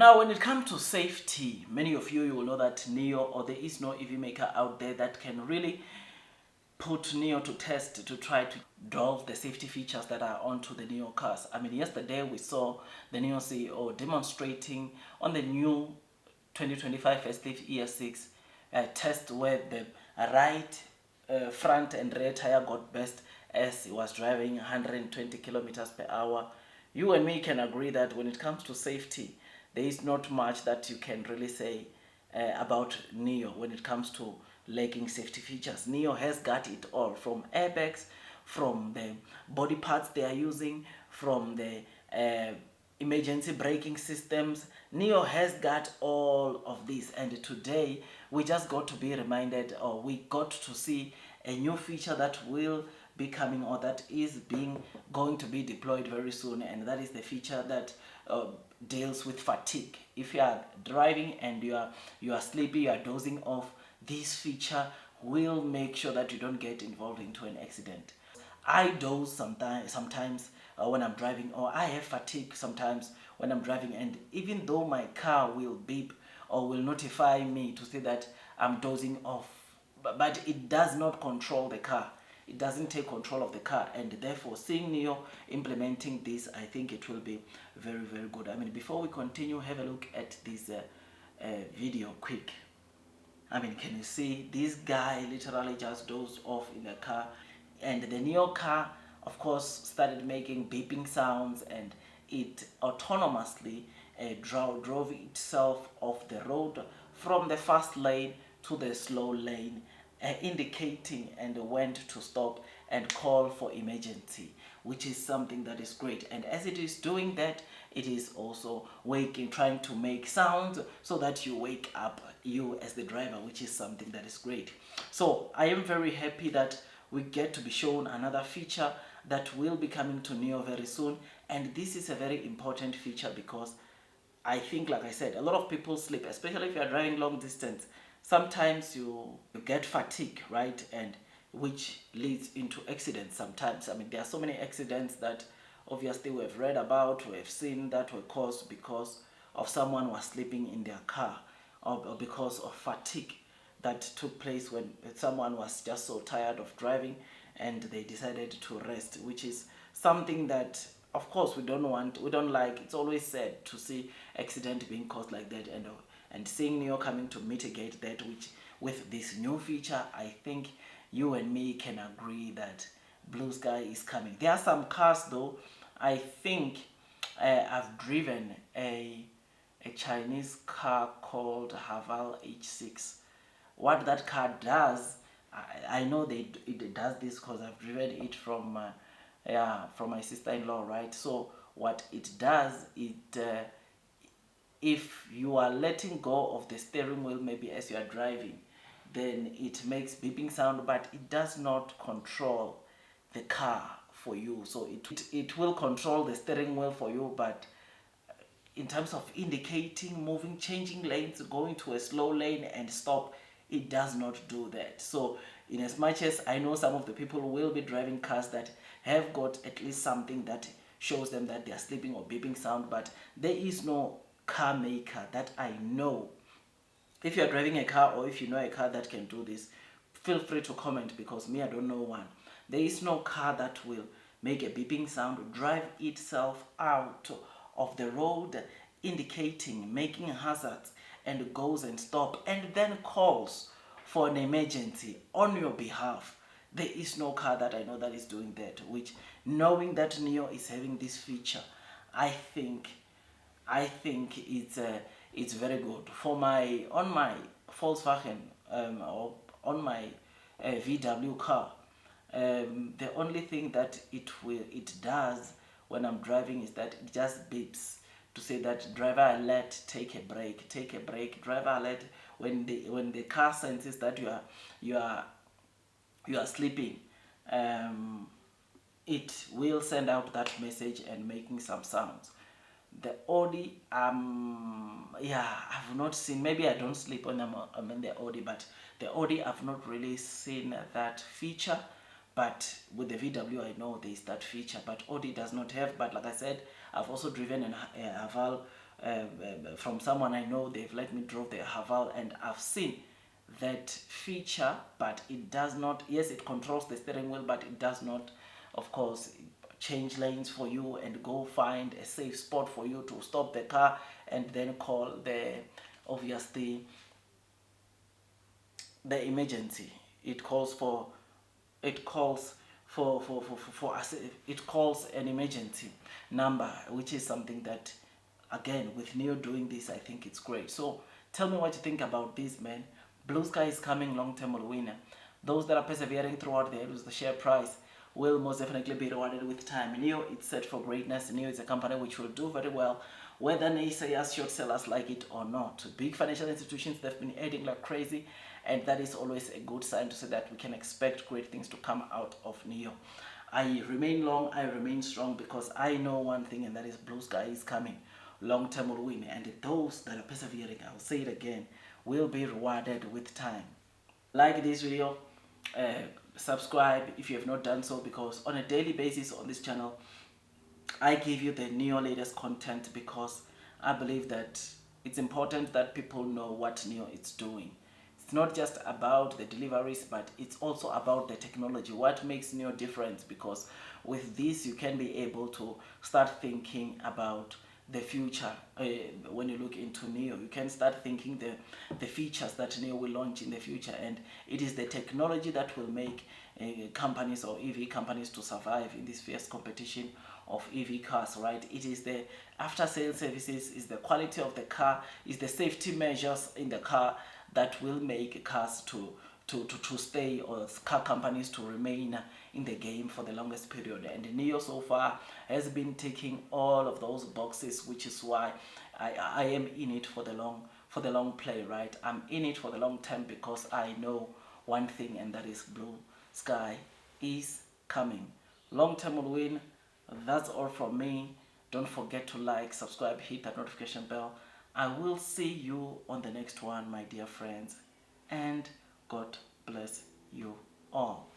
Now, when it comes to safety, many of you will know that Neo, or there is no EV maker out there that can really put Neo to test to try to delve the safety features that are onto the Neo cars. I mean, yesterday we saw the Neo CEO demonstrating on the new 2025 festive ES6 test where the right front and rear tire got burst as he was driving 120 kilometers per hour. You and me can agree that when it comes to safety, there is not much that you can really say about Neo when it comes to lacking safety features. Neo has got it all, from airbags, from the body parts they are using, from the emergency braking systems. Neo has got all of this, and today we just got to be reminded, or we got to see a new feature that will be coming, or that is going to be deployed very soon, and that is the feature that deals with fatigue. If you are driving and you are sleepy, you are dozing off, this feature will make sure that you don't get involved into an accident. I doze sometimes when I'm driving, or I have fatigue sometimes when I'm driving, and even though my car will beep or will notify me to say that I'm dozing off, but it does not control the car. It doesn't take control of the car, and therefore seeing Neo implementing this, I think it will be very, very good. I mean, before we continue, have a look at this video quick. I mean, can you see this guy literally just dozed off in the car, and the Neo car, of course, started making beeping sounds, and it autonomously drove itself off the road from the fast lane to the slow lane, indicating and went to stop and call for emergency, which is something that is great. And as it is doing that, it is also trying to make sounds so that you wake up, you as the driver, which is something that is great. So I am very happy that we get to be shown another feature that will be coming to Neo very soon, and this is a very important feature because I think, like I said, a lot of people sleep, especially if you are driving long distance. Sometimes you get fatigue, right? And which leads into accidents sometimes. I mean, there are so many accidents that obviously we have read about, we have seen, that were caused because of someone was sleeping in their car, or because of fatigue that took place when someone was just so tired of driving and they decided to rest, which is something that, of course, we don't like. It's always sad to see accident being caused like that, and seeing Neo coming to mitigate that, which with this new feature, I think you and me can agree that blue sky is coming. There are some cars though, I think I've driven a Chinese car called Haval H6. What that car does, I know it does this because I've driven it from my sister-in-law, right? So what it does, if you are letting go of the steering wheel maybe as you are driving, then it makes beeping sound, but it does not control the car for you. So it will control the steering wheel for you, but in terms of indicating, moving, changing lanes, going to a slow lane and stop, it does not do that. So in as much as I know some of the people will be driving cars that have got at least something that shows them that they are sleeping or beeping sound, but there is no car maker that I know. If you are driving a car, or if you know a car that can do this, feel free to comment, because me, I don't know one. There is no car that will make a beeping sound, drive itself out of the road, indicating, making hazards, and goes and stop, and then calls for an emergency on your behalf. There is no car that I know that is doing that, which, knowing that Neo is having this feature, I think it's very good. On my Volkswagen, or on my VW car, the only thing that it does when I'm driving is that it just beeps to say that driver alert, take a break, driver alert. When the car senses that you are sleeping, it will send out that message and making some sounds. The Audi, I've not seen. Maybe I don't sleep when I'm in the Audi, but the Audi, I've not really seen that feature. But with the VW, I know there is that feature, but Audi does not have. But like I said, I've also driven a Haval from someone I know. They've let me drive their Haval, and I've seen that feature, but it does not, yes, it controls the steering wheel, but it does not, of course, change lanes for you and go find a safe spot for you to stop the car and then call the, obviously, the emergency. It calls for, it calls for us, it calls an emergency number, which is something that, again, with Neo doing this, I think it's great. So tell me what you think about this, man. Blue Sky is coming, long-term will winner. Those that are persevering throughout the years, the share price will most definitely be rewarded with time. Neo, it's set for greatness. Neo is a company which will do very well, whether naysayers, short sellers like it or not. Big financial institutions, they've been adding like crazy, and that is always a good sign to say that we can expect great things to come out of Neo. I remain long, I remain strong, because I know one thing, and that is Blue Sky is coming. Long term will win, and those that are persevering, I'll say it again, will be rewarded with time. Like this video, subscribe if you have not done so, because on a daily basis on this channel, I give you the Neo latest content, because I believe that it's important that people know what Neo is doing. It's not just about the deliveries, but it's also about the technology, what makes Neo different, because with this you can be able to start thinking about the future. When you look into Neo, you can start thinking the features that Neo will launch in the future, and it is the technology that will make companies or EV companies to survive in this fierce competition of EV cars, right? It is the after sales services, is the quality of the car, is the safety measures in the car that will make cars to stay, or car companies to remain in the game for the longest period. And Neo so far has been ticking all of those boxes, which is why I am in it for the long play, right? I'm in it for the long term, because I know one thing, and that is Blue Sky is coming. Long term will win. That's all from me. Don't forget to like, subscribe, hit that notification bell. I will see you on the next one, my dear friends, and God bless you all.